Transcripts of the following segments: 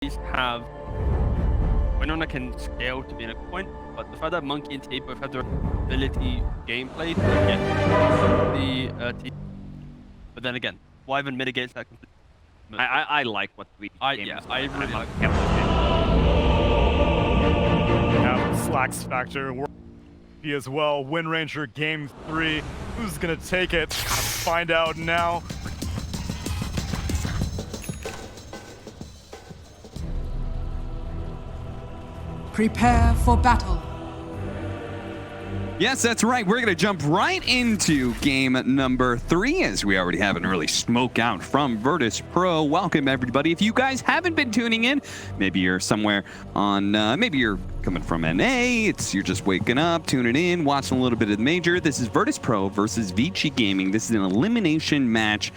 have Winona can scale to be an point, but the fact that Monkey and T both have the ability gameplay to get the T. But then again, Wyvern mitigates that completely. I like what we. I really like. Have Slack's factor as well. Wind Ranger game 3. Who's gonna take it? Find out now. Prepare for battle. Yes, that's right. We're going to jump right into game number 3 as we already have an early smoke out from Virtus Pro. Welcome, everybody. If you guys haven't been tuning in, maybe you're somewhere on, maybe you're coming from NA, you're just waking up, tuning in, watching a little bit of the major. This is Virtus Pro versus Vici Gaming. This is an elimination match.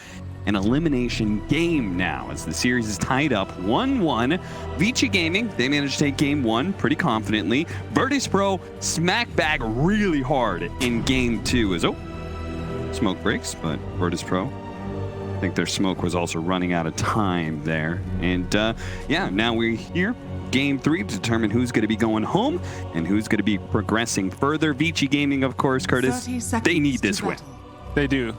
An elimination game now as the series is tied up 1-1. Vici Gaming, they managed to take game 1 pretty confidently. Virtus Pro smack back really hard in game 2 as smoke breaks, but Virtus Pro, I think their smoke was also running out of time there. And yeah, now we're here. Game 3 to determine who's going to be going home and who's going to be progressing further. Vici Gaming, of course, Curtis, they need this win. They do.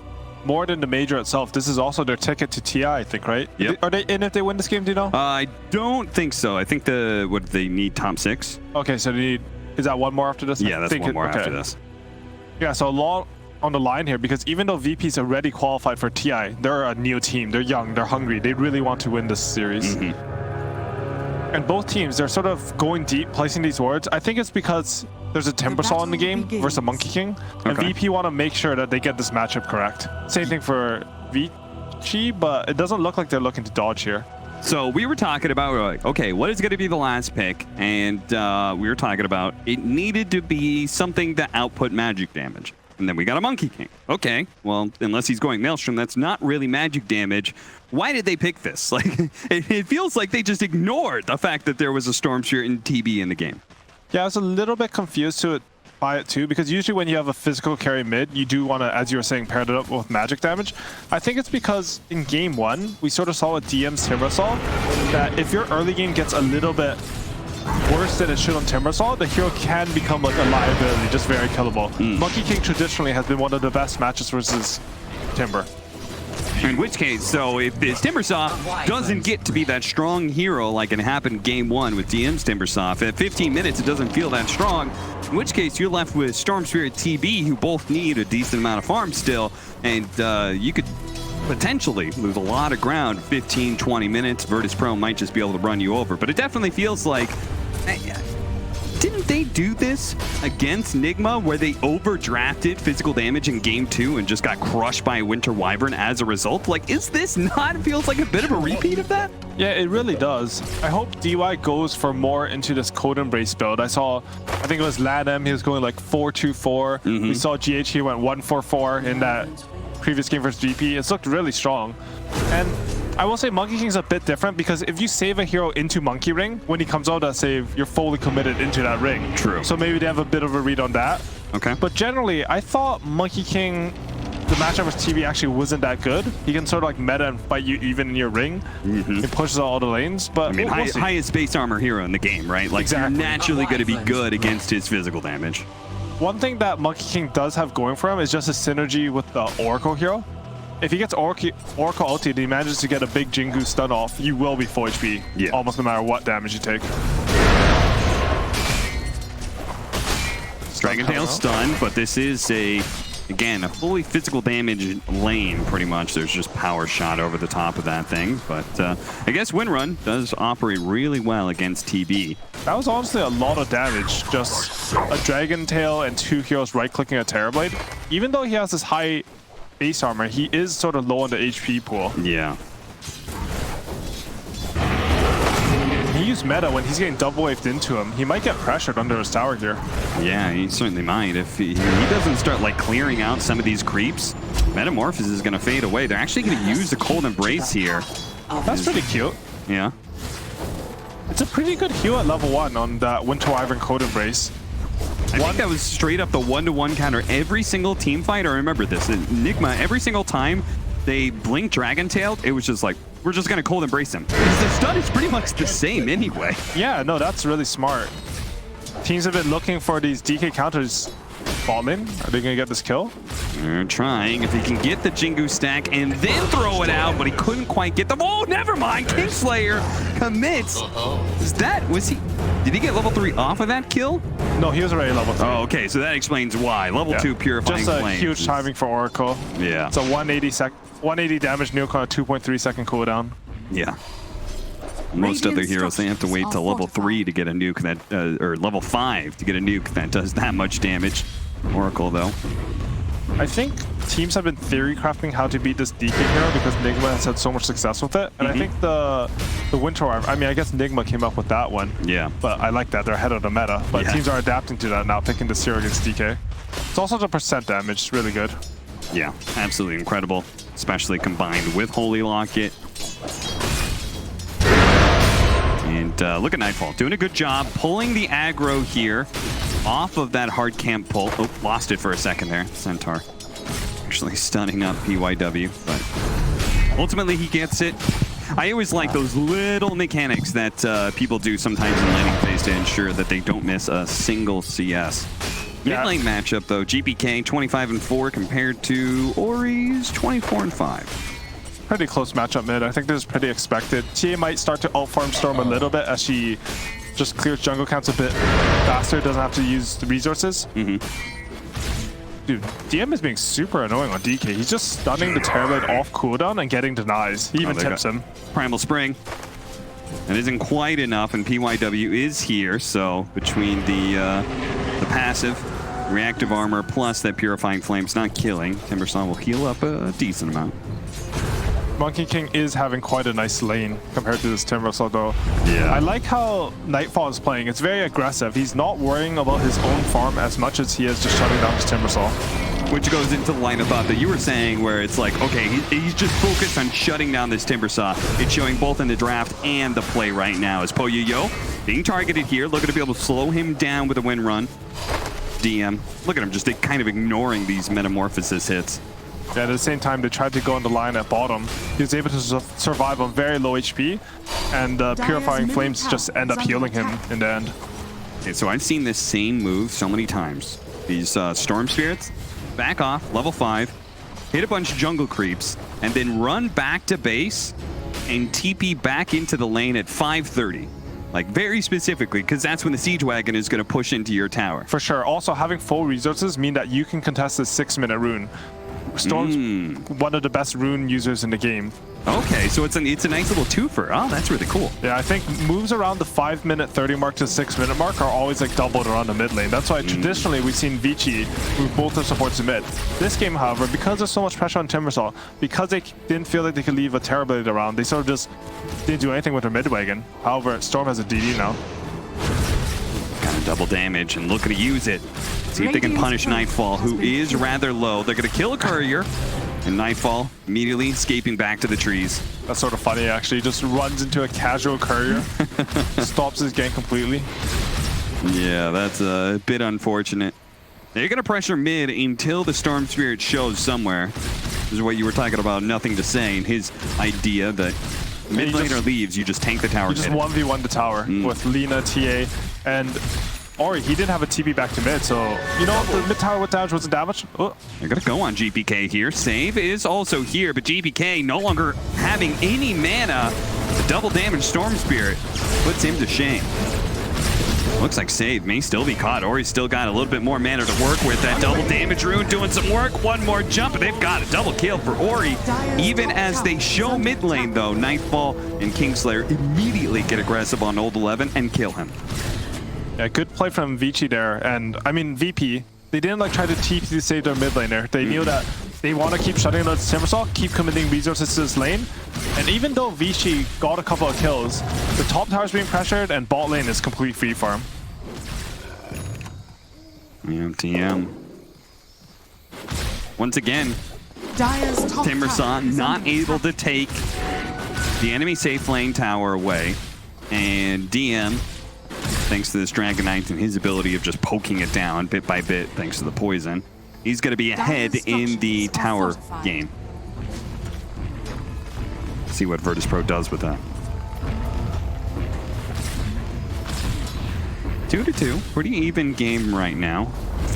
More than the major itself, this is also their ticket to TI, I think, right? Yep. Are they in if they win this game, do you know? I don't think so. I think what they need top 6. Okay, so they need, is that one more after this? Yeah, that's one more after this. Yeah, so a lot on the line here because even though VP's already qualified for TI, they're a new team. They're young, they're hungry. They really want to win this series. And both teams, they're sort of going deep, placing these wards. I think it's because there's a Timbersaw in the game versus a Monkey King. And VP want to make sure that they get this matchup correct. Same thing for Vici, but it doesn't look like they're looking to dodge here. So we were talking about, okay, what is going to be the last pick? And we were talking about it needed to be something to output magic damage. And then we got a Monkey King. Okay, well, unless he's going Maelstrom, that's not really magic damage. Why did they pick this? Like, it feels like they just ignored the fact that there was a Storm Spirit and TB in the game. Yeah, I was a little bit confused by it too, because usually when you have a physical carry mid, you do want to, as you were saying, pair it up with magic damage. I think it's because in game 1, we sort of saw with DM's Timbersaw that if your early game gets a little bit worse than it should on Timbersaw, the hero can become like a liability, just very killable. Monkey King traditionally has been one of the best matches versus Timber. In which case, so if this Timbersaw doesn't get to be that strong hero like it happened game 1 with DM's Timbersaw, at 15 minutes it doesn't feel that strong, in which case you're left with Storm Spirit TB, who both need a decent amount of farm still, and you could potentially lose a lot of ground. 15-20 minutes, Virtus Pro might just be able to run you over, but it definitely feels like, didn't they do this against Nigma where they overdrafted physical damage in game 2 and just got crushed by Winter Wyvern as a result? Like, is this not, feels like a bit of a repeat of that? Yeah, it really does. I hope DY goes for more into this Code Embrace build. I think it was LADM, he was going like 4-2-4. We saw GH, he went 1-4-4 in that previous game versus VP. It's looked really strong. And I will say Monkey King's a bit different because if you save a hero into Monkey Ring, when he comes out that save, you're fully committed into that ring. True. So maybe they have a bit of a read on that. Okay. But generally, I thought Monkey King, the matchup with TV actually wasn't that good. He can sort of like meta and fight you even in your ring. It pushes out all the lanes, but I mean, highest base armor hero in the game, right? Like, you're naturally going to be good against his physical damage. One thing that Monkey King does have going for him is just a synergy with the Oracle hero. If he gets Oracle ulti and he manages to get a big Jingu stun off, you will be full HP, almost no matter what damage you take. Dragon Tail stun, but this is again, a fully physical damage lane, pretty much. There's just power shot over the top of that thing. But I guess Windrun does operate really well against TB. That was honestly a lot of damage. Just a Dragon Tail and 2 heroes right-clicking a Terrorblade. Even though he has this high base armor, he is sort of low on the HP pool. Yeah. He used meta when he's getting double waved into him. He might get pressured under his tower here. Yeah, he certainly might. If he doesn't start like clearing out some of these creeps, Metamorphosis is going to fade away. They're actually going to use the Cold Embrace here. That's pretty cute. Yeah. It's a pretty good heal at level 1 on that Winter Wyvern Code Embrace. I think that was straight up the 1-to-1 counter every single team fight. I remember this. Enigma, every single time they blinked Dragon Tailed, it was just like we're just going to cold embrace him. The stun is pretty much the same anyway. Yeah, no, that's really smart. Teams have been looking for these DK counters. Falling. Are they going to get this kill? They're trying. If he can get the Jingu stack and then throw it out, but he couldn't quite get the... Oh, never mind. Kingslayer commits. Did he get level 3 off of that kill? No, he was already level 3. Oh, okay. So that explains why. Level 2 Purifying Just a Flames. huge timing for Oracle. Yeah. It's a 180 damage nuke on a 2.3 second cooldown. Yeah. Most other heroes, they have to wait till level 3 to get a nuke that, or level 5 to get a nuke that does that much damage. Oracle, though. I think teams have been theory crafting how to beat this DK hero because Nigma has had so much success with it. And I think the Winter Arm, I mean, I guess Nigma came up with that one. Yeah. But I like that. They're ahead of the meta. But teams are adapting to that now, picking this hero against DK. It's also the percent damage. It's really good. Yeah, absolutely incredible. Especially combined with Holy Locket. And look at Nightfall, doing a good job pulling the aggro here off of that hard camp pull. Oh, lost it for a second there. Centaur actually stunning up PYW, but ultimately he gets it. I always like those little mechanics that people do sometimes in laning phase to ensure that they don't miss a single CS. Mid lane matchup though, GPK 25-4 compared to Ori's 24-5. Pretty close matchup mid. I think this is pretty expected. TA might start to out-farm Storm a little bit as she just clears jungle counts a bit faster, doesn't have to use the resources. Dude, DM is being super annoying on DK. He's just stunning the Terrorblade off cooldown and getting denies. He even tips him. Primal Spring. That isn't quite enough, and PYW is here, so between the passive, reactive armor, plus that Purifying Flame's not killing, Timbersaw will heal up a decent amount. Monkey King is having quite a nice lane compared to this Timbersaw though. Yeah. I like how Nightfall is playing. It's very aggressive. He's not worrying about his own farm as much as he is just shutting down his Timbersaw. Which goes into the line of thought that you were saying where it's like, okay, he's just focused on shutting down this Timbersaw. It's showing both in the draft and the play right now as poyoyo being targeted here, looking to be able to slow him down with a win run. DM, look at him just kind of ignoring these Metamorphosis hits. Yeah, at the same time, they tried to go on the line at bottom. He was able to survive on very low HP, and Purifying Flames just end up healing him in the end. Okay, so I've seen this same move so many times. These Storm Spirits, back off, level 5, hit a bunch of jungle creeps, and then run back to base and TP back into the lane at 5:30. Like, very specifically, because that's when the Siege Wagon is going to push into your tower. For sure. Also, having full resources mean that you can contest this 6-minute rune. Storm's one of the best rune users in the game. Okay, so it's a nice little twofer. Oh, that's really cool. Yeah, I think moves around the 5-minute 30 mark to 6-minute mark are always like doubled around the mid lane. That's why traditionally we've seen Vici move both the supports to mid. This game, however, because there's so much pressure on Timbersaw, because they didn't feel like they could leave a Terrorblade around, they sort of just didn't do anything with their mid wagon. However, Storm has a DD now. Got a double damage and looking to use it. See if they can punish Nightfall, who is rather low. They're going to kill a courier, and Nightfall immediately escaping back to the trees. That's sort of funny, actually. Just runs into a casual courier, stops his gang completely. Yeah, that's a bit unfortunate. They're going to pressure mid until the Storm Spirit shows somewhere. This is what you were talking about, nothing to say, and his idea that mid laner leaves, you just tank the tower. You just 1v1 the tower with Lina, TA, and Ori. He didn't have a TP back to mid, so you know the mid tower with damage wasn't damaged. Oh. They're gonna go on GPK here. Save is also here, but GPK no longer having any mana. The double damage Storm Spirit puts him to shame. Looks like Save may still be caught. Ori's still got a little bit more mana to work with. That double damage rune doing some work. One more jump, and they've got a double kill for Ori. Even as they show mid lane, though, Nightfall and Kingslayer immediately get aggressive on Old 11 and kill him. Yeah, good play from Vici there, and I mean VP. They didn't like try to TP to save their mid laner. They knew that they want to keep shutting down Timbersaw, keep committing resources to this lane. And even though Vici got a couple of kills, the top tower is being pressured and bot lane is complete free farm. Yeah, TM. Once again, Timbersaw not able to take the enemy safe lane tower away, and DM, thanks to this Dragon Knight and his ability of just poking it down bit by bit, thanks to the poison, he's going to be ahead in the tower game. See what Virtus Pro does with that. 2-2, pretty even game right now.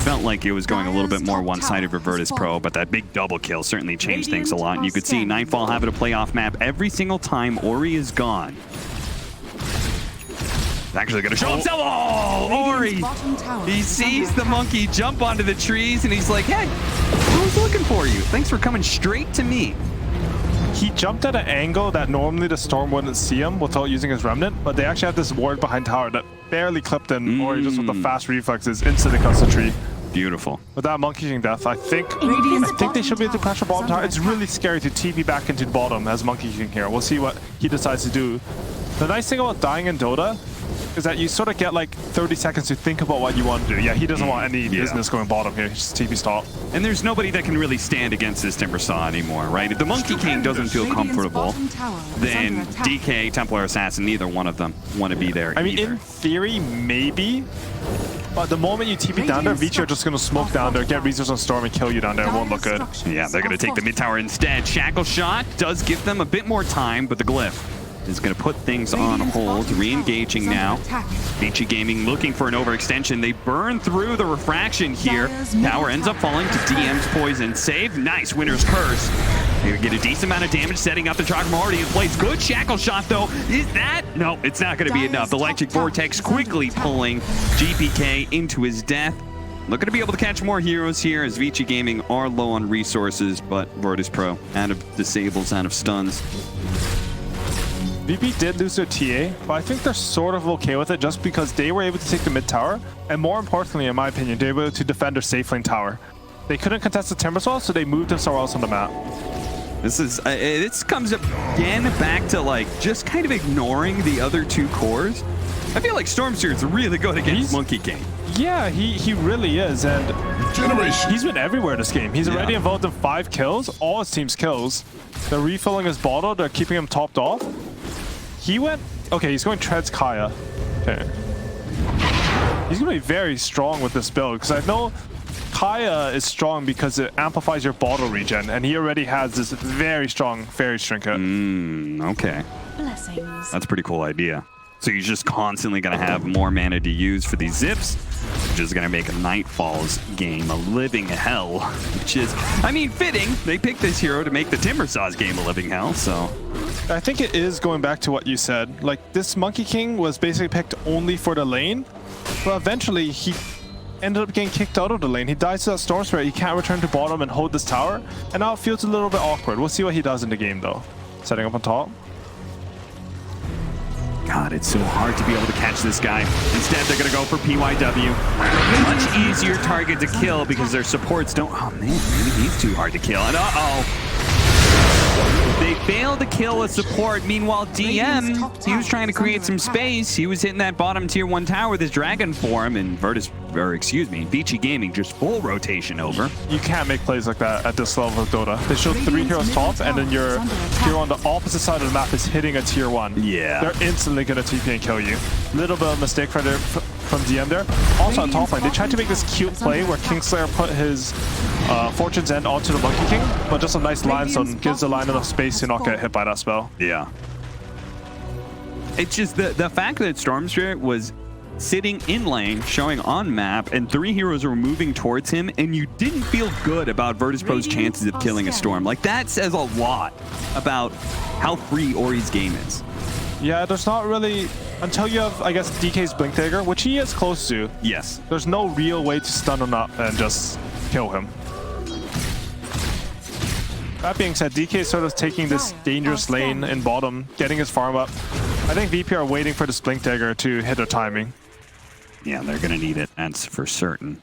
Felt like it was going a little bit more one-sided for Virtus Pro, but that big double kill certainly changed things a lot. And you could see Nightfall having a playoff map every single time Ori is gone. Actually gonna show himself. Oh, Ori! He sees the monkey jump onto the trees and he's like, hey, I was looking for you. Thanks for coming straight to me. He jumped at an angle that normally the Storm wouldn't see him without using his Remnant, but they actually had this ward behind tower that barely clipped him, Ori just with the fast reflexes instantly cuts the tree. Beautiful. With that Monkey King death, I think they should be able to pressure bottom tower. It's really scary to TP back into the bottom as Monkey King here. We'll see what he decides to do. The nice thing about dying in Dota is that you sort of get like 30 seconds to think about what you want to do. Yeah, he doesn't want any business going bottom here. He's just TP stop. And there's nobody that can really stand against this Timbersaw anymore, right? If the Monkey King doesn't feel comfortable, then DK, Templar Assassin, neither one of them want to be there I mean, in theory, maybe. But the moment you TP down there, Vici are just going to smoke down there, get resource on Storm, and kill you down there. It won't look good. Yeah, they're going to take the mid tower instead. Shackle Shot does give them a bit more time, but the Glyph is going to put things on hold. Re-engaging now. Vici Gaming looking for an overextension. They burn through the refraction here. Tower ends up falling to DM's poison save. Nice Winter's Curse. They get a decent amount of damage setting up the Chakram already in place. Good Shackle Shot though. Is that? No, it's not going to be enough. The Electric Vortex quickly pulling GPK into his death. Looking to be able to catch more heroes here as Vici Gaming are low on resources, but Virtus Pro out of disables, out of stuns. VP did lose their TA, but I think they're sort of okay with it just because they were able to take the mid tower, and more importantly, in my opinion, they were able to defend their safe lane tower. They couldn't contest the Timbersaw, so they moved them somewhere else on the map. This comes up again back to like just kind of ignoring the other two cores. I feel like Stormseer's really good against Monkey King. Yeah, he really is, and he's been everywhere this game. He's already involved in 5 kills, all his team's kills. They're refilling his bottle, they're keeping him topped off. He went... Okay, he's going Treads Kaya. Okay. He's going to be very strong with this build, because I know Kaya is strong because it amplifies your bottle regen, and he already has this very strong Fairy Trinket. Okay. Blessings. That's a pretty cool idea. So you're just constantly going to have more mana to use for these zips, which is going to make a Nightfall's game a living hell, which is, I mean, fitting. They picked this hero to make the Timbersaw's game a living hell, so... I think it is going back to what you said. Like, this Monkey King was basically picked only for the lane, but eventually he ended up getting kicked out of the lane. He dies to that Storm Spirit, he can't return to bottom and hold this tower, and now it feels a little bit awkward. We'll see what he does in the game, though. Setting up on top. God, it's so hard to be able to catch this guy. Instead, they're going to go for PYW. Much easier target to kill because their supports don't... Oh, man, maybe he's too hard to kill. And they failed to kill a support. Meanwhile, DM, he was trying to create some space. He was hitting that bottom tier 1 tower with his Dragon Form, and Vici Gaming just full rotation over. You can't make plays like that at this level of Dota. They show 3 heroes top, and then your hero on the opposite side of the map is hitting a tier 1. Yeah. They're instantly going to TP and kill you. Little bit of mistake from DM there. Also on top lane, they tried to make this cute play where Kingslayer put his Fortune's End onto the Monkey King, but just a nice limestone gives the line enough space to not get hit by that spell. Yeah. It's just the fact that Storm Spirit was sitting in lane, showing on map, and 3 heroes were moving towards him, and you didn't feel good about Virtus Pro's chances of killing a Storm. Like, that says a lot about how free Ori's game is. Yeah, there's not really... Until you have, I guess, DK's Blink Dagger, which he is close to. Yes. There's no real way to stun him up and just kill him. That being said, DK is sort of taking this dangerous lane in bottom, getting his farm up. I think VP are waiting for this Blink Dagger to hit their timing. Yeah, they're going to need it. That's for certain.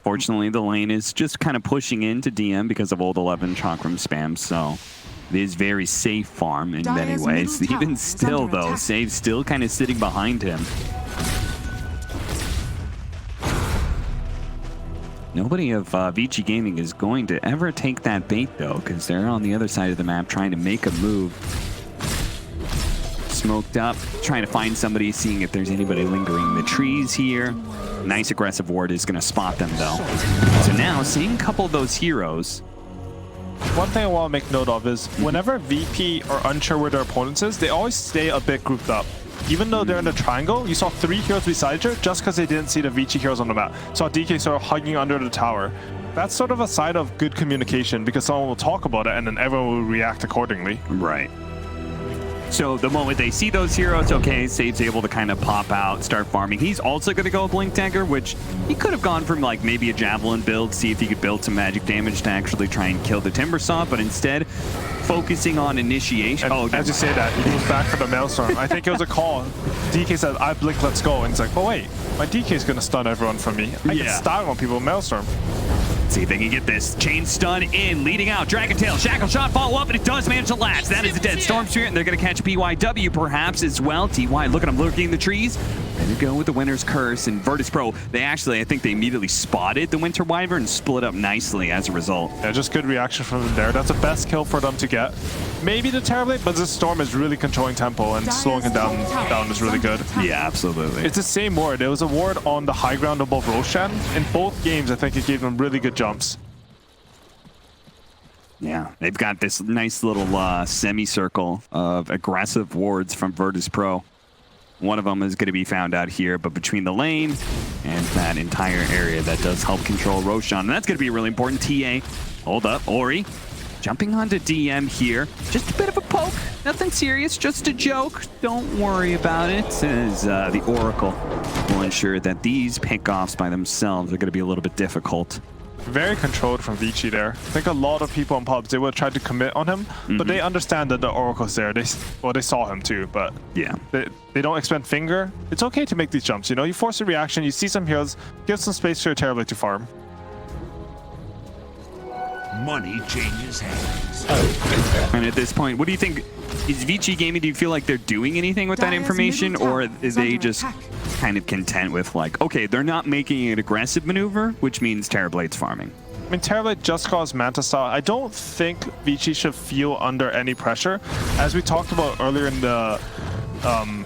Fortunately, the lane is just kind of pushing into DM because of old 11 Chakram spam, so it is very safe farm in many ways. Even still, though, Save's still kind of sitting behind him. Nobody of Vici Gaming is going to ever take that bait, though, because they're on the other side of the map trying to make a move. Smoked up, trying to find somebody, seeing if there's anybody lingering in the trees here. Nice aggressive ward is going to spot them, though. So now, seeing a couple of those heroes one thing I want to make note of is whenever VP are unsure where their opponents is, they always stay a bit grouped up. Even though they're in the triangle, you saw 3 heroes beside each other just because they didn't see the VG heroes on the map. Saw DK sort of hugging under the tower. That's sort of a sign of good communication because someone will talk about it and then everyone will react accordingly. Right. So the moment they see those heroes, okay, Save's able to kind of pop out, start farming. He's also going to go Blink Dagger, which he could have gone from like maybe a Javelin build, see if he could build some magic damage to actually try and kill the Timbersaw, but instead focusing on initiation. And as you say that, he goes back for the Maelstrom. I think it was a call. DK said, I blink, let's go. And it's like, oh wait, my DK is going to stun everyone from me. I can style on people with Maelstrom. See if they can get this. Chain stun in, leading out. Dragon Tail, Shackle Shot, follow up, and it does manage to last. That is a dead Storm Spirit, and they're going to catch BYW perhaps as well. TY, look at him lurking in the trees. There to go with the Winter's Curse. And Virtus Pro, I think they immediately spotted the Winter Wyvern and split up nicely as a result. Yeah, just good reaction from them there. That's the best kill for them to get. Maybe the Terrorblade, but this Storm is really controlling tempo and slowing it down is really good. Yeah, absolutely. It's the same ward. It was a ward on the high ground above Roshan. In both games, I think it gave them really good jumps. Yeah, they've got this nice little semicircle of aggressive wards from Virtus Pro. One of them is going to be found out here, but between the lane and that entire area, that does help control Roshan. And that's going to be really important. TA, hold up, Ori. Jumping onto DM here. Just a bit of a poke. Nothing serious, just a joke. Don't worry about it, as the Oracle will ensure that these pickoffs by themselves are going to be a little bit difficult. Very controlled from Vici there. I think a lot of people on pubs, they would have tried to commit on him, but they understand that the Oracle's there. They saw him too, but yeah, they don't expend finger. It's okay to make these jumps, you know? You force a reaction, you see some heroes, give some space for your Terrorblade to farm. Money changes hands. And at this point, what do you think? Is Vici Gaming, do you feel like they're doing anything with that information, or is they just kind of content with like, okay, they're not making an aggressive maneuver, which means Terrorblade's farming? I mean, Terrorblade just caused Manta style. I don't think Vici should feel under any pressure. As we talked about earlier in the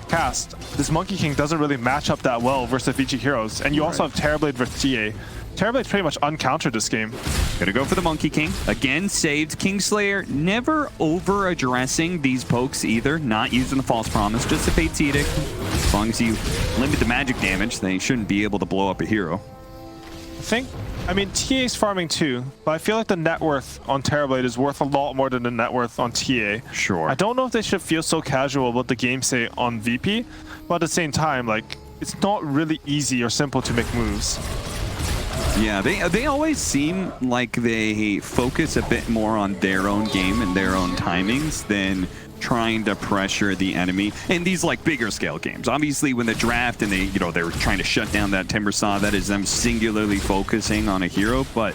cast, this Monkey King doesn't really match up that well versus Vici heroes, and you also have Terrorblade versus TA. Terrorblade's pretty much uncountered this game. Gonna go for the Monkey King. Again, saved. Kingslayer never over-addressing these pokes either. Not using the False Promise, just a Fate's Edict. As long as you limit the magic damage, they shouldn't be able to blow up a hero. I mean, TA's farming too, but I feel like the net worth on Terrorblade is worth a lot more than the net worth on TA. Sure. I don't know if they should feel so casual about the game say on VP, but at the same time, like, it's not really easy or simple to make moves. Yeah, they always seem like they focus a bit more on their own game and their own timings than trying to pressure the enemy in these like bigger scale games. Obviously, when the draft and they were trying to shut down that Timbersaw, that is them singularly focusing on a hero. But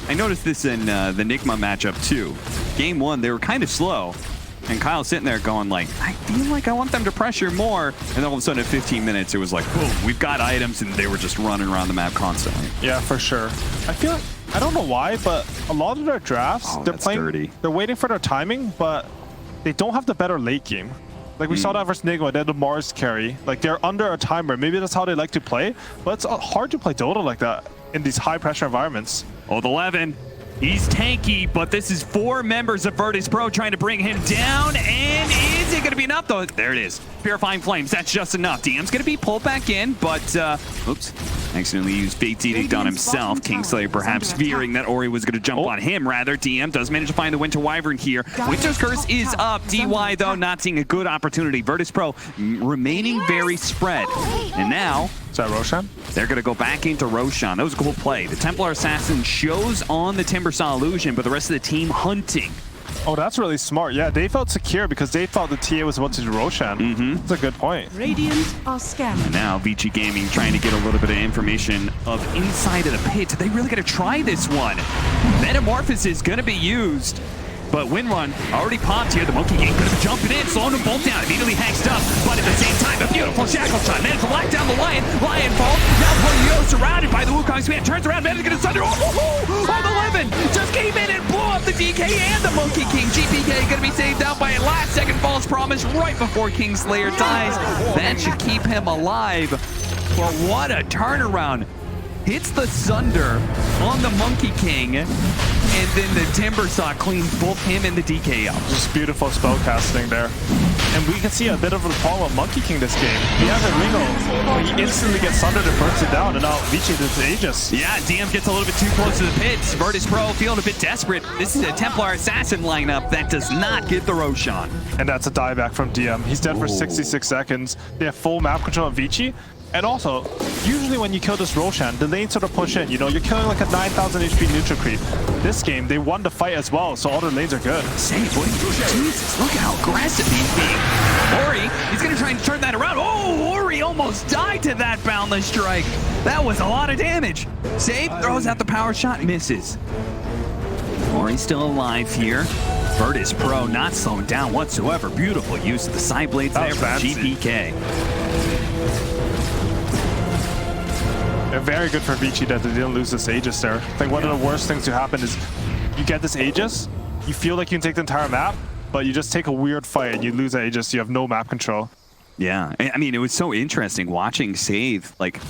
I noticed this in the Nigma matchup too. Game 1, they were kind of slow. And Kyle's sitting there going like, I feel like I want them to pressure more. And then all of a sudden at 15 minutes, it was like, boom, we've got items, and they were just running around the map constantly. Yeah, for sure. I feel like, I don't know why, but a lot of their drafts, they're playing, they're waiting for their timing, but they don't have the better late game. Like we saw that versus Nigma, they had the Mars carry. Like they're under a timer. Maybe that's how they like to play, but it's hard to play Dota like that in these high pressure environments. Oh, the 11. He's tanky, but this is 4 members of Virtus Pro trying to bring him down. And is it going to be enough, though? There it is. Purifying Flames. That's just enough. DM's going to be pulled back in, but, oops. Accidentally used Fate's Edict on himself. Kingslayer perhaps fearing that Ori was going to jump on him, rather. DM does manage to find the Winter Wyvern here. Winter's Curse is up. DY, though, not seeing a good opportunity. Virtus Pro remaining very spread. And now... Is that Roshan? They're going to go back into Roshan. That was a cool play. The Templar Assassin shows on the Timbersaw illusion, but the rest of the team hunting. Oh, that's really smart. Yeah, they felt secure because they thought the TA was about to do Roshan. That's a good point. Radiant are scanning. And now Vici Gaming trying to get a little bit of information of inside of the pit. Are they really going to try this one? Metamorphosis is going to be used. But Windrun already popped here. The Monkey King could have jumped in, slowing them both down, immediately hexed up. But at the same time, a beautiful shackle shot. Managed to lock down the Lion. Lion falls. Now poyoyo surrounded by the Wukong's man. Turns around, managed to get asunder. Oh, the 11 just came in and blew up the DK and the Monkey King. GPK going to be saved out by a last second false promise right before Kingslayer dies. That should keep him alive. But what a turnaround. hits the Sunder on the Monkey King, and then the Timber Saw cleans both him and the DK up. Just beautiful spell casting there. And we can see a bit of a problem with Monkey King this game. He has a Ringo, but he instantly gets sundered and burns it down, and now Vici does Aegis. Yeah, DM gets a little bit too close to the pits. Virtus Pro feeling a bit desperate. This is a Templar Assassin lineup that does not get the Roshan. And that's a dieback from DM. He's dead for 66 seconds. They have full map control on Vici. And also, usually when you kill this Roshan, the lanes sort of push in. You know, you're killing like a 9,000 HP neutral creep. This game, they won the fight as well, so all the lanes are good. Save, what? Jesus, look how aggressive he's being. Ori, he's going to try and turn that around. Oh, Ori almost died to that Boundless Strike. That was a lot of damage. Save, throws out the power shot, misses. Ori's still alive here. Virtus Pro not slowing down whatsoever. Beautiful use of the side blades there from GPK. They're very good for Vici that they didn't lose this Aegis there. I think one of the worst things to happen is you get this Aegis, you feel like you can take the entire map, but you just take a weird fight and you lose that Aegis, you have no map control. Yeah, I mean, it was so interesting watching Save. Like,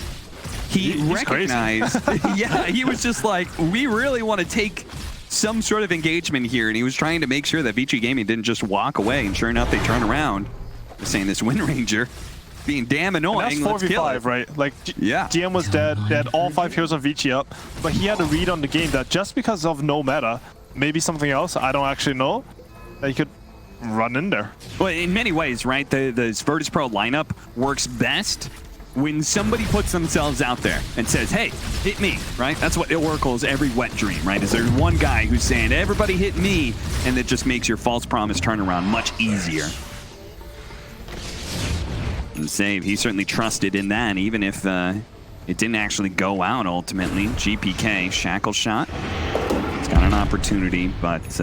he recognized, yeah, he was just like, we really want to take some sort of engagement here, and he was trying to make sure that Vici Gaming didn't just walk away, and sure enough, they turn around. They're saying this Wind Ranger being damn annoying. And that's 4v5, right? Like, yeah. GM was dead, they had all 5 heroes on Vici up, but he had a read on the game that just because of no meta, maybe something else, I don't actually know, that he could run in there. Well, in many ways, right, the Virtus Pro lineup works best when somebody puts themselves out there and says, hey, hit me, right? That's what Oracle's every wet dream, right? Is there's one guy who's saying, everybody hit me, and that just makes your false promise turnaround much easier. And Save, he certainly trusted in that, even if it didn't actually go out ultimately. GPK, Shackle Shot. It's got an opportunity, but it's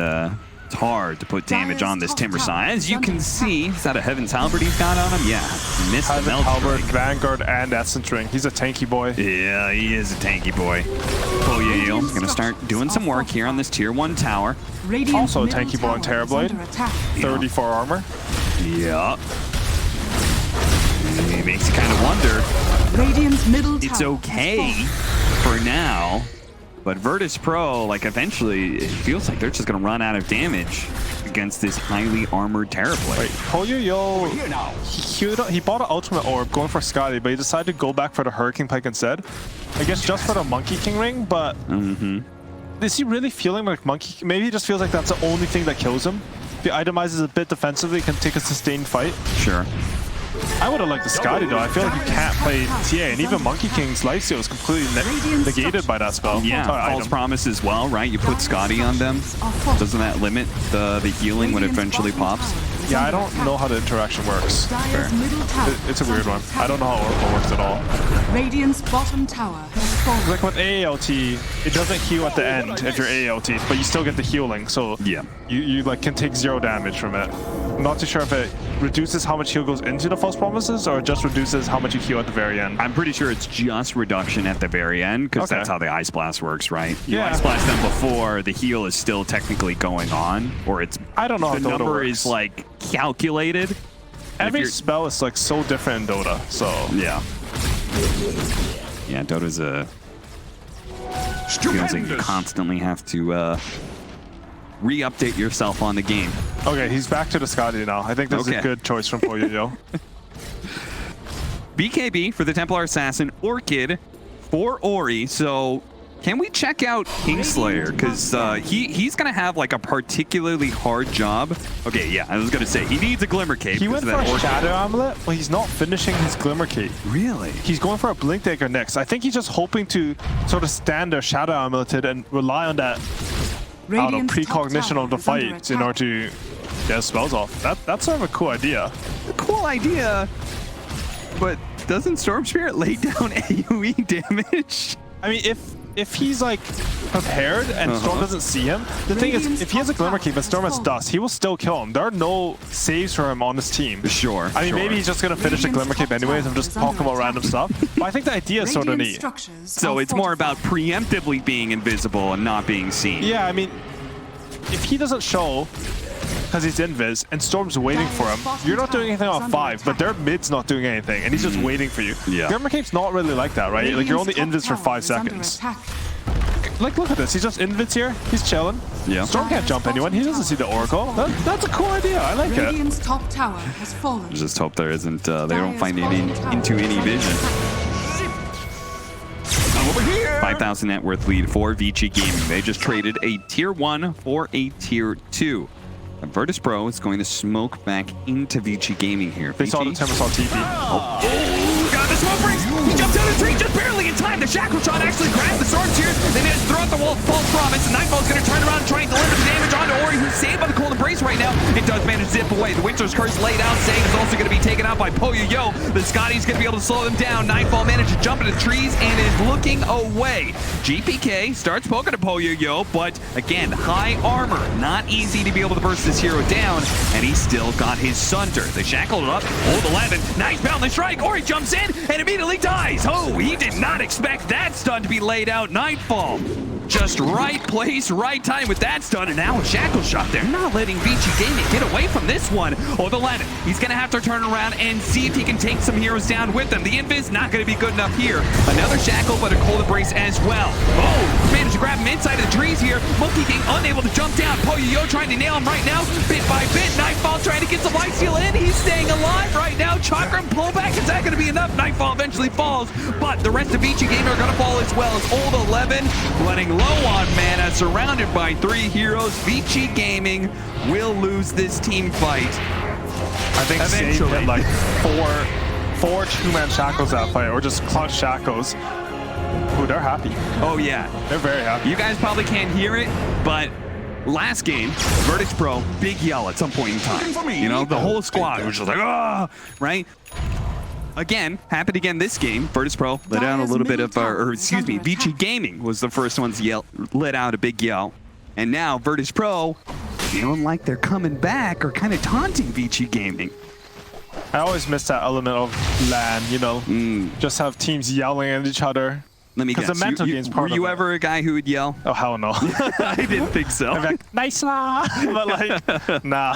hard to put damage on this Timber Saw. As you can see, is that a Heaven's Halberd he's got on him? Yeah, he missed the Melt Halberd, Strike. Vanguard, and Essence Ring. He's a tanky boy. Yeah, he is a tanky boy. Poyoyo gonna start doing some work here on this tier 1 tower. Also a tanky boy in Terrorblade. 34 armor. Yeah. It makes you kind of wonder. Radiant's middle tower It's okay for now, but Virtus Pro, like, eventually, it feels like they're just going to run out of damage against this highly armored Terrorblade. Right, Poyoyo, he bought an Ultimate Orb going for Scotty, but he decided to go back for the Hurricane Pike instead. I guess just for the Monkey King ring, but is he really feeling like Monkey King? Maybe he just feels like that's the only thing that kills him. If he itemizes a bit defensively, he can take a sustained fight. Sure. I would have liked the Scotty though. I feel like you can't play TA, and even Monkey King's life steal is completely negated by that spell. Yeah, False Promise as well, right? You put Scotty on them. Doesn't that limit the healing when it eventually pops? Yeah, I don't know how the interaction works. Fair. It's a weird one. I don't know how Oracle works at all. Radiant's bottom tower has fallen. Like with AALT, it doesn't heal at the end if you're AALT, but you still get the healing. So yeah, you like can take 0 damage from it. I'm not too sure if it reduces how much heal goes into the False Promises or it just reduces how much you heal at the very end. I'm pretty sure it's just reduction at the very end, because that's how the Ice Blast works, right? You Ice Blast them before, the heal is still technically going on, or it's... I don't know how the Dota number works. is like calculated. Every spell is like so different in Dota, so... Yeah. Yeah, Dota's a... feels like you constantly have to re-update yourself on the game. Okay, he's back to the Scotty now. I think this is a good choice from Poyoyo. BKB for the Templar Assassin, Orchid for Ori. So can we check out Kingslayer? Because he's going to have like a particularly hard job. Okay, yeah, I was going to say, he needs a Glimmer Cape. He went for a Shadow Amulet, but he's not finishing his Glimmer Cape. Really? He's going for a Blink Dagger next. I think he's just hoping to sort of stand there Shadow Amuleted and rely on that precognition of the fight in order to get spells off. That's sort of a cool idea. Cool idea, but doesn't Storm Spirit lay down AoE damage? I mean, if he's like prepared and Storm doesn't see him, the thing is, if he has a Glimmer Cape and Storm has Dust, he will still kill him. There are no saves for him on this team. Sure. I mean, maybe he's just gonna finish the Glimmer Cape anyways and just talk about random stuff. But I think the idea is sort of neat. So it's more about preemptively being invisible and not being seen. Yeah, I mean, if he doesn't show, because he's invis, and Storm's waiting for him. You're not doing anything on 5, but their mid's not doing anything, and he's just waiting for you. Yeah. Your Mercape's not really like that, right? Like, you're only invis for 5 seconds. Like, look at this. He just invis here. He's chilling. Yeah. Storm can't jump anyone. He doesn't see the Oracle. That's a cool idea. I like it. Radiant's top tower has fallen. Just hope there isn't, they don't find it into any vision. Over here. 5,000 net worth lead for Vici Gaming. They just traded a tier 1 for a tier 2. And Virtus Pro is going to smoke back into Vici Gaming here. They saw the Timbersaw TP. Oh, got the smoke breaks. He jumps out of the tree just barely in time. The Shackle Shot actually grabs the sword here. They managed to throw out the wall. False promise. And Nightfall's going to turn around and try and deliver the damage onto Ori, who's saved by the Cold Embrace right now. It does manage to zip away. The Winter's Curse laid out. Zane is also going to be taken out by poyoyo. The Scotty's going to be able to slow them down. Nightfall managed to jump into the trees and is looking away. GPK starts poking at poyoyo, but again, high armor. Not easy to be able to burst this hero down, and he still got his Sunder. They shackled it up. Hold 11. Nice boundless strike. Ori jumps in and immediately dies. Oh, he did not expect that stun to be laid out. Nightfall. Just right place, right time with that stun, and now a Shackle Shot. They're not letting Vici Gaming get away from this one. Oh, the Lennon. He's going to have to turn around and see if he can take some heroes down with them. The Invis not going to be good enough here. Another Shackle, but a Cold Embrace as well. Oh, managed to grab him inside of the trees here. Monkey King unable to jump down. poyoyo trying to nail him right now. Bit by bit, Nightfall trying to get some lifesteal in. He's staying alive right now. Chakram pullback. Is that going to be enough? Nightfall eventually falls, but the rest of Vici Gaming are going to fall as well as Old 11 running low on mana, surrounded by 3 heroes. Vici Gaming will lose this team fight. I think Save hit like four two-man shackles that fight, or just clutch shackles. Ooh, they're happy. Oh yeah, They're very happy. you guys probably can't hear it, but last game, Virtus Pro, big yell at some point in time. You know, the whole squad was just like, ah, right? Again, happened again this game. Virtus Pro let out a little bit of, or excuse me, Vici Gaming was the first ones to let out a big yell. And now Virtus Pro feeling like they're coming back or kind of taunting Vici Gaming. I always miss that element of LAN, you know, just have teams yelling at each other. Let me guess. Because the mental game's part were you of it. ever a guy who would yell? Oh, hell no. I didn't think so. I'm like, nice, but like, nah.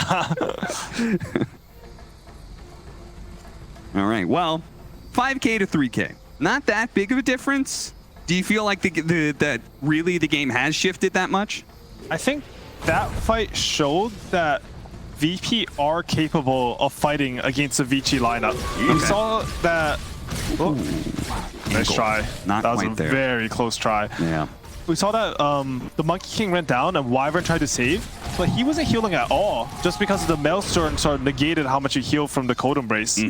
All right, well, 5K to 3K. Not that big of a difference. Do you feel like that really the game has shifted that much? I think that fight showed that VP are capable of fighting against the Vici lineup. We saw that. Oh, nice try. Not that was quite a there. very close try. Yeah. We saw that the Monkey King went down and Wyvern tried to save, but he wasn't healing at all, just because the Maelstrom sort of negated how much he healed from the Cold Embrace.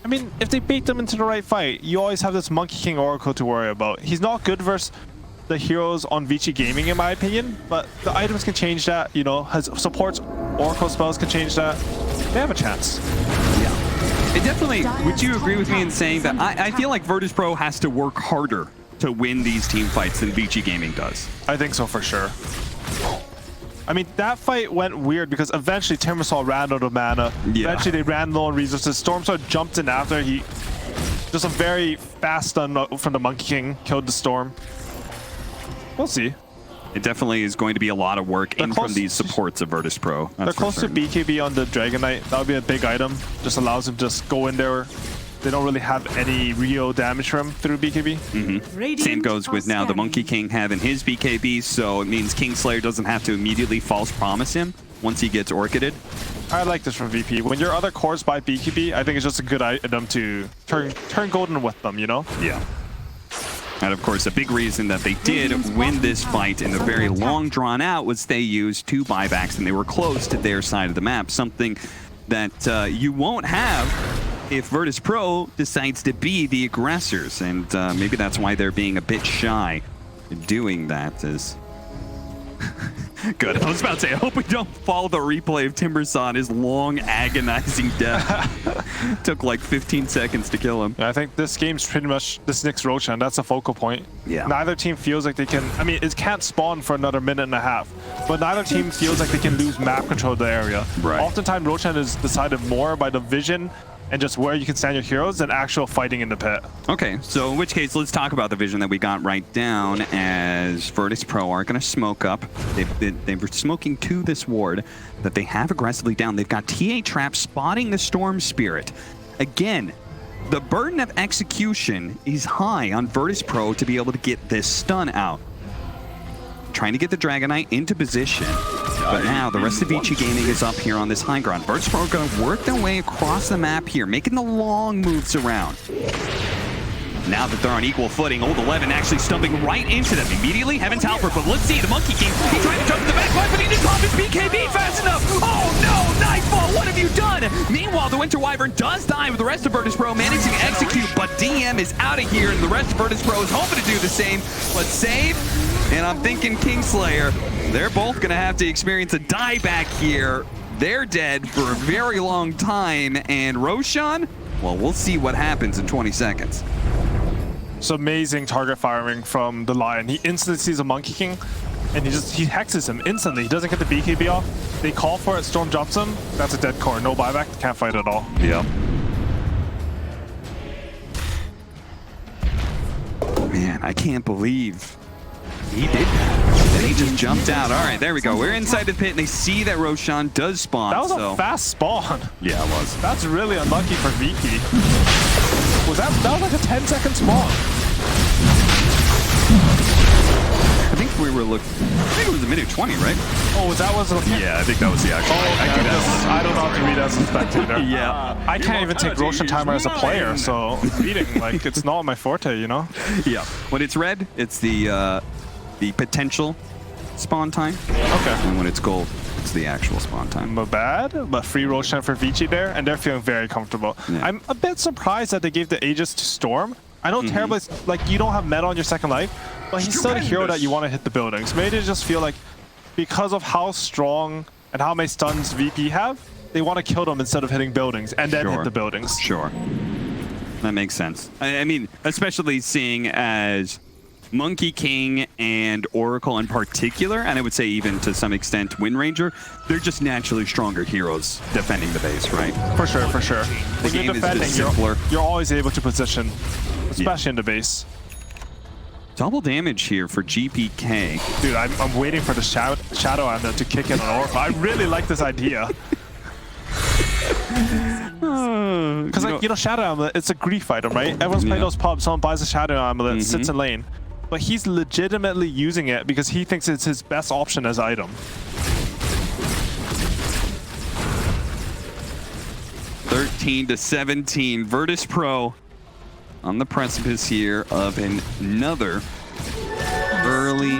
I mean, if they bait them into the right fight, you always have this Monkey King Oracle to worry about. He's not good versus the heroes on Vici Gaming, in my opinion, but the items can change that, you know, his supports Oracle spells can change that. They have a chance. Yeah. It definitely, would you agree with me in saying that I feel like Virtus Pro has to work harder to win these team fights than Vici Gaming does? I think so for sure. I mean, that fight went weird because eventually Timbersaw ran out of mana. Yeah. Eventually they ran low on resources. Stormstar jumped in after he... Just a very fast stun from the Monkey King killed the Storm. We'll see. It definitely is going to be a lot of work in from these supports of Virtus Pro. They're close to BKB on the Dragon Knight. That would be a big item. Just allows him to just go in there. They don't really have any real damage from him through BKB. Same goes with now the Monkey King having his BKB, so it means Kingslayer doesn't have to immediately false promise him once he gets Orchided. I like this from VP. When your other cores buy BKB, I think it's just a good item to turn golden with them, you know? Yeah. And of course, a big reason that they did win this fight in the very long drawn out was they used 2 buybacks and they were close to their side of the map, something that you won't have if Virtus Pro decides to be the aggressors, and maybe that's why they're being a bit shy in doing that. As good, I was about to say, I hope we don't follow the replay of Timbersaw, his long, agonizing death. Took like 15 seconds to kill him. Yeah, I think this game's pretty much this Nyx Roshan. That's a focal point. Yeah. Neither team feels like they can. I mean, it can't spawn for another minute and a half, but neither team feels like they can lose map control of the area. Right. Oftentimes, Roshan is decided more by the vision and just where you can stand your heroes than actual fighting in the pit. Okay, so in which case, let's talk about the vision that we got right down as Virtus Pro are going to smoke up. They were smoking to this ward that they have aggressively down. They've got TA Trap spotting the Storm Spirit. Again, the burden of execution is high on Virtus Pro to be able to get this stun out. Trying to get the Dragonite into position. But now the rest of Vici Gaming is up here on this high ground. Virtus Pro are going to work their way across the map here, making the long moves around. Now that they're on equal footing, Old 11 actually stumbling right into them immediately. Heaven's Halberd, but let's see, the Monkey King, he tried to jump to the back line, but he didn't pop his BKB fast enough. Oh no, Nightfall, what have you done? Meanwhile, the Winter Wyvern does die with the rest of Virtus Pro managing to execute, but DM is out of here, and the rest of Virtus Pro is hoping to do the same, but save, and I'm thinking Kingslayer, they're both going to have to experience a dieback here. They're dead for a very long time, and Roshan, well, we'll see what happens in 20 seconds. It's amazing target firing from the Lion. He instantly sees a Monkey King, and he hexes him instantly. He doesn't get the BKB off. They call for it, Storm jumps him. That's a dead core, no buyback, can't fight at all. Yeah. Man, I can't believe he did that. Then he just jumped out. All right, there we go. We're inside the pit, and they see that Roshan does spawn. That was a fast spawn. Yeah, it was. That's really unlucky for VP. That was like a 10-second spawn. I think we were looking. I think it was a minute 20, right? Oh, that was. Yeah, I think that was the actual. I don't know how to read as a spectator. Yeah. I can't even take Roshan timer as a player, so reading like it's not my forte, you know. Yeah. When it's red, it's the potential spawn time. Okay. And when it's gold, it's the actual spawn time. Not bad, but free Roshan for Vici there, and they're feeling very comfortable. Yeah. I'm a bit surprised that they gave the Aegis to Storm. I know Terrorblade, like, you don't have meta on your second life, but he's still a hero that you want to hit the buildings. Maybe they just feel like because of how strong and how many stuns VP have, they want to kill them instead of hitting buildings and then hit the buildings. Sure. That makes sense. I mean, especially seeing as Monkey King and Oracle in particular, and I would say even to some extent Wind Ranger, they're just naturally stronger heroes defending the base, right? For sure, for sure. The When game you're is defending, just simpler. you're always able to position, especially in the base. Double damage here for GPK. Dude, I'm waiting for the Shadow Amulet to kick in on Oracle. I really like this idea. Because, like, you know, Shadow Amulet, it's a grief item, right? Everyone's playing those pubs, someone buys a Shadow Amulet, sits in lane. But he's legitimately using it because he thinks it's his best option as item. 13-17, Virtus Pro on the precipice here of another early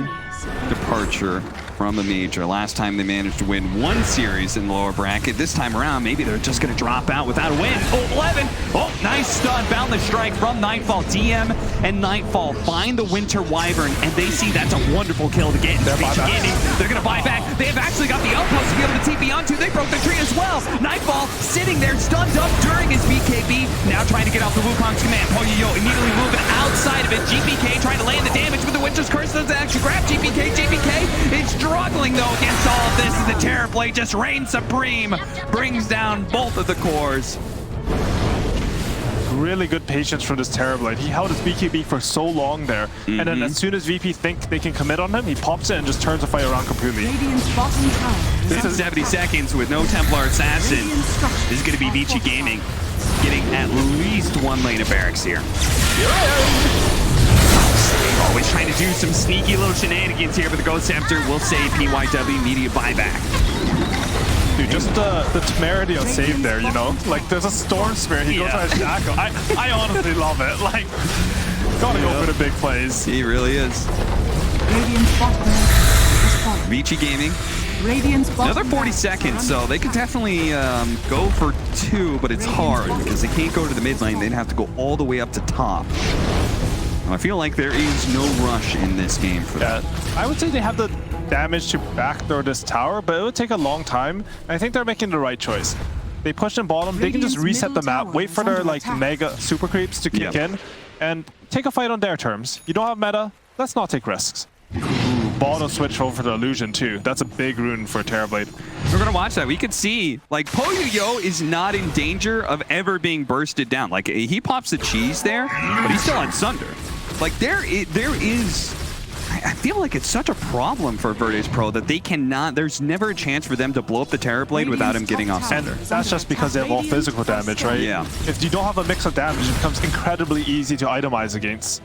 departure from a major. Last time they managed to win one series in the lower bracket. This time around, maybe they're just going to drop out without a win. Oh, 11. Oh, nice stun. Boundless strike from Nightfall. DM and Nightfall find the Winter Wyvern, and they see that's a wonderful kill to get into Vici Gaming. They're going to buy back. They have actually got the outpost to be able to TP onto. They broke the tree as well. Nightfall sitting there, stunned up during his BKB. Now trying to get off the Wukong's command. Poyoyo immediately moving outside of it. GPK trying to land the damage with the Winter's Curse. Doesn't actually grab GPK. GPK is struggling though against all of this as the Terrorblade just reigns supreme, brings down both of the cores. Really good patience from this Terrorblade. He held his BKB for so long there, and then as soon as VP think they can commit on him, he pops it and just turns the fight around completely. Radiant's bottom tower is This is 70 seconds with no Templar Assassin. This is going to be Vici Gaming getting at least one lane of barracks here. Always trying to do some sneaky little shenanigans here, but the Ghost Scepter will save PYW immediate buyback. Dude, just the temerity of save there, you know? Like, there's a Storm Spirit, he goes on a Shackle. I honestly love it. Like, gotta go for the big plays. He really is. Radiant's bottom is falling. Vici Gaming. Radiant's bottom Another 40 tower seconds, is so under they can attack. definitely go for two, but it's hard because they can't go to the mid lane. They'd have to go all the way up to top. I feel like there is no rush in this game for that. I would say they have the damage to backdoor this tower, but it would take a long time. I think they're making the right choice. They push in bottom, they can just reset the map, wait for their like mega super creeps to kick in, and take a fight on their terms. You don't have meta, let's not take risks. bottom switch over to Illusion too. That's a big rune for Terrorblade. We're gonna watch that. We could see like poyoyo is not in danger of ever being bursted down. Like he pops the cheese there, but he's still on Sunder. Like there is. I feel like it's such a problem for Virtus Pro that they cannot. There's never a chance for them to blow up the Terrorblade without him getting off And Sunder. that's just because they have all physical damage, right? Yeah. If you don't have a mix of damage, it becomes incredibly easy to itemize against.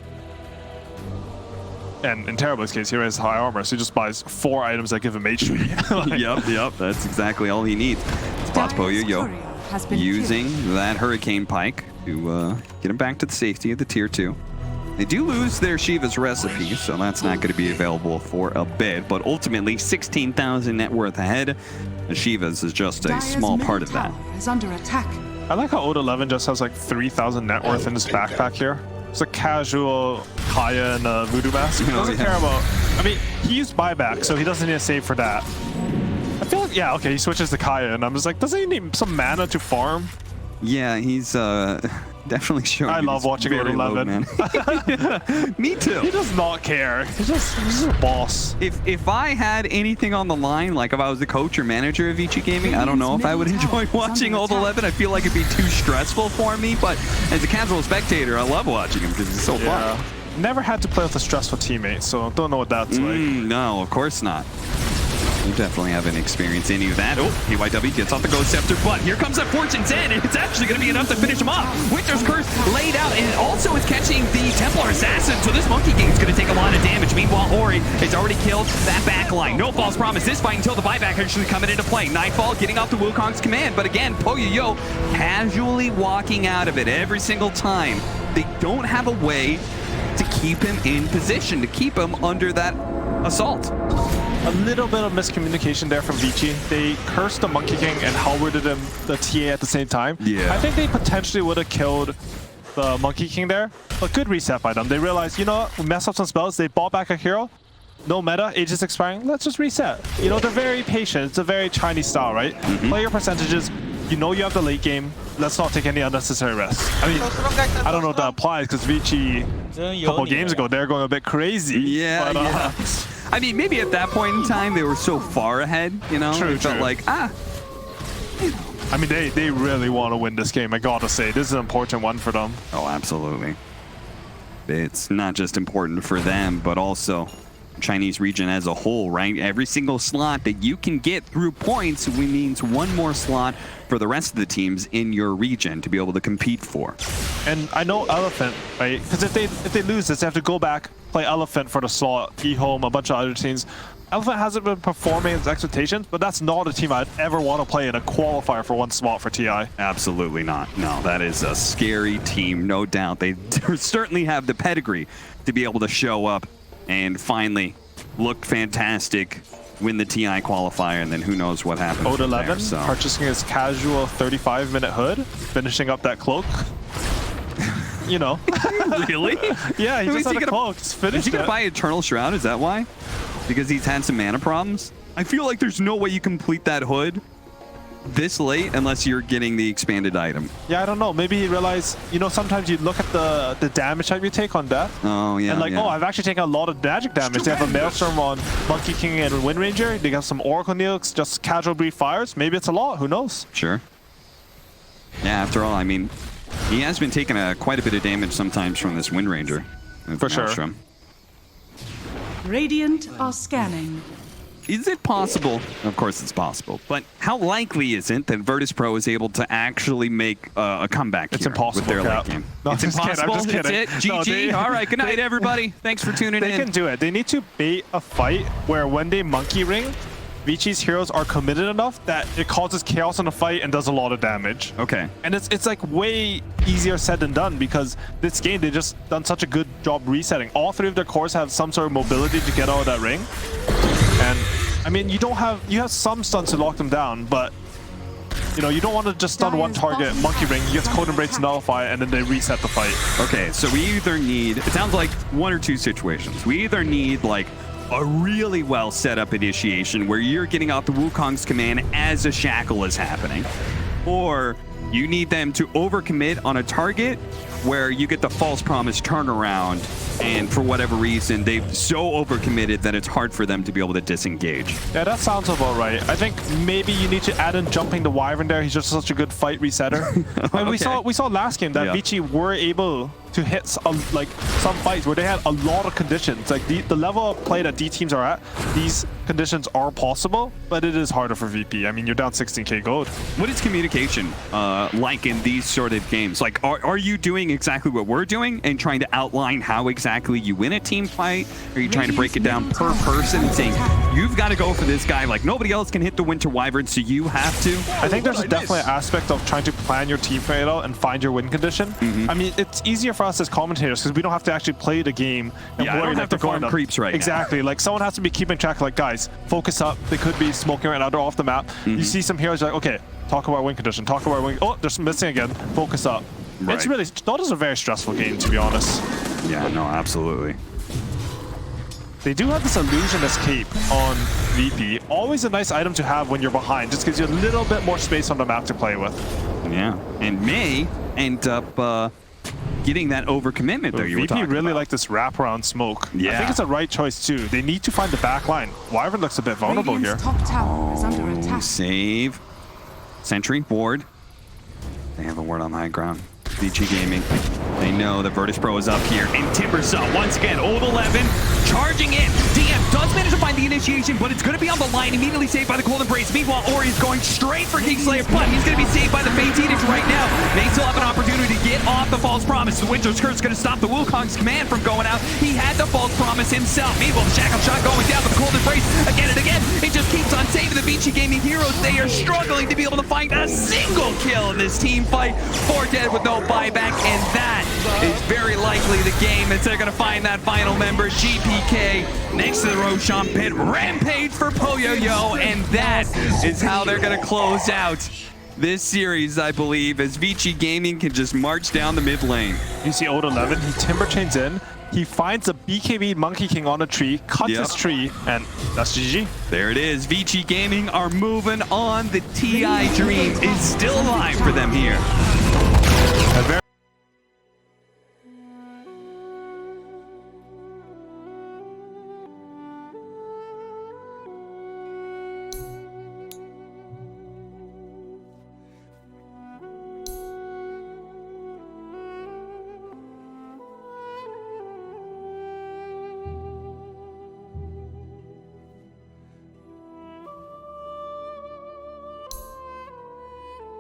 And in Terrorblade's case, he has high armor, so he just buys 4 items that give him HP. Yep. That's exactly all he needs. Spots poyoyo using that Hurricane Pike to get him back to the safety of the tier 2. They do lose their Shiva's recipe, so that's not going to be available for a bit, but ultimately 16,000 net worth ahead. And Shiva's is just a small part of that. Is under attack. I like how Oda 11 just has like 3,000 net worth in his backpack here. It's a casual Kaya and a Voodoo Mask. He doesn't care about... I mean, he used buyback, so he doesn't need to save for that. I feel like, yeah, okay, he switches to Kaya, and I'm just like, doesn't he need some mana to farm? Yeah, he's definitely showing. I love watching Oda 11. Me too. He does not care. He's just a boss. If I had anything on the line, like if I was the coach or manager of Vici Gaming, I don't know if I would enjoy watching Old 11. I feel like it'd be too stressful for me, but as a casual spectator, I love watching him because he's so fun. Never had to play with a stressful teammate, so don't know what that's like. No, of course not. You definitely haven't experienced any of that. Oh, PYW gets off the Ghost Scepter, but here comes that Fortune's End, and it's actually going to be enough to finish him off. Winter's Curse laid out, and it also is catching the Templar Assassin, so this Monkey King is going to take a lot of damage. Meanwhile, Ori has already killed that backline. No false promise this fight until the buyback actually coming into play. Nightfall getting off the Wukong's command, but again, poyoyo casually walking out of it every single time. They don't have a way to keep him in position, to keep him under that assault. A little bit of miscommunication there from Vici. They cursed the Monkey King and halberded him the TA at the same time. Yeah. I think they potentially would have killed the Monkey King there, but good reset by them. They realized, you know what, we messed up some spells. They bought back a hero. No meta, age is expiring. Let's just reset. You know, they're very patient. It's a very Chinese style, right? Play your percentages. You know you have the late game. Let's not take any unnecessary risks. I mean, I don't know if that applies because Vici a couple games ago, they're going a bit crazy. Yeah, but, I mean, maybe at that point in time, they were so far ahead, you know? True, it felt like, I mean, they really want to win this game, I gotta say. This is an important one for them. Oh, absolutely. It's not just important for them, but also Chinese region as a whole, right? Every single slot that you can get through points means one more slot for the rest of the teams in your region to be able to compete for. And I know Elephant, right? Because if they lose this, they have to go back, play Elephant for the slot, eHome, a bunch of other teams. Elephant hasn't been performing its expectations, but that's not a team I'd ever want to play in a qualifier for one spot for TI. Absolutely not. No, that is a scary team, no doubt. They certainly have the pedigree to be able to show up and finally look fantastic, win the TI qualifier, and then who knows what happens. Oda 11 there, so. purchasing his casual 35-minute hood, finishing up that cloak. You know. Really? Yeah, he just had a cloak. Is he gonna buy Eternal Shroud? Is that why? Because he's had some mana problems? I feel like there's no way you complete that hood this late unless you're getting the expanded item. Yeah, I don't know. Maybe he realized, you know, sometimes you look at the damage type you take on death. Oh, yeah. And like, oh, I've actually taken a lot of magic damage. They have a Maelstrom on Monkey King and Wind Ranger. They got some Oracle Neelix, just casual breed fires. Maybe it's a lot. Who knows? Sure. Yeah, after all, I mean, he has been taking quite a bit of damage sometimes from this Wind Ranger. For sure. Maelstrom. Radiant are scanning. Is it possible? Of course it's possible. But how likely is it that Virtus Pro is able to actually make a comeback It's here impossible, with their Cap. late game? No, It's I'm just kidding, I'm impossible? just kidding. That's it? No, GG? All right, good night, everybody. Thanks for tuning in. They can do it. They need to bait a fight where when they monkey ring, Vici's heroes are committed enough that it causes chaos in the fight and does a lot of damage. Okay. And it's like way easier said than done because this game, they just done such a good job resetting. All 3 of their cores have some sort of mobility to get out of that ring. And I mean, you have some stuns to lock them down, but you know, you don't want to just stun one target, monkey ring, you get Code and Break to nullify, and then they reset the fight. Okay, so we either need, it sounds like one or two situations. We either need like a really well set up initiation where you're getting out the Wukong's command as a shackle is happening, or You need them to overcommit on a target where you get the false promise turnaround, and for whatever reason, they've so overcommitted that it's hard for them to be able to disengage. Yeah, that sounds about right. I think maybe you need to add in jumping the Wyvern there. He's just such a good fight resetter. And we saw last game that Vici were able to hit some fights where they had a lot of conditions. Like the level of play that D teams are at, these conditions are possible, but it is harder for VP. I mean, you're down 16k gold. What is communication like in these sort of games? Like, are you doing exactly what we're doing and trying to outline how exactly you win a team fight? Are you trying to break it down per person and saying, you've got to go for this guy, like nobody else can hit the Winter Wyvern, so you have to? I think there's definitely an aspect of trying to plan your team fight out and find your win condition. I mean, it's easier for us as commentators because we don't have to actually play the game and I don't have to farm creeps right exactly now. Like someone has to be keeping track, like, guys, focus up. They could be smoking right now, they're off the map. You see some heroes like, okay, talk about win condition, talk about win. Oh, they're missing again. Focus up. Right. It's really, Dota's a very stressful game, to be honest. Yeah, no, absolutely. They do have this illusionist cape on VP. Always a nice item to have when you're behind. Just gives you a little bit more space on the map to play with. Yeah, and may end up getting that overcommitment though. You were talking really about. like this wraparound smoke. Yeah. I think it's the right choice too. They need to find the back line. Wyvern looks a bit vulnerable Radiant's here. top tower is under attack. Save. Sentry, ward. They have a ward on high ground. VG Gaming. They know that Virtus Pro is up here. And Timbersaw, once again, old 11, charging in. DM does manage to find the initiation, but it's going to be on the line. Immediately saved by the Cold Embrace. Meanwhile, Ori is going straight for Kingslayer, but he's going to be saved by the Fate's Edict right now. They still have an opportunity to get off the False Promise. The Winter Skirt's going to stop the Wukong's command from going out. He had the False Promise himself. Meanwhile, the Shackle Shot going down, but the Cold Embrace again and again. It just keeps on saving the VG Gaming heroes. They are struggling to be able to find a single kill in this team fight. 4 dead with no buyback, and that is very likely the game that they're going to find that final member, GPK, next to the Roshan pit. Rampage for Poyoyo, and that is how they're going to close out this series, I believe, as Vici Gaming can just march down the mid lane. You see old 11, he timber chains in. He finds a BKB Monkey King on a tree, cuts his tree, and that's GG. There it is. Vici Gaming are moving on. The TI dream is still alive for them here.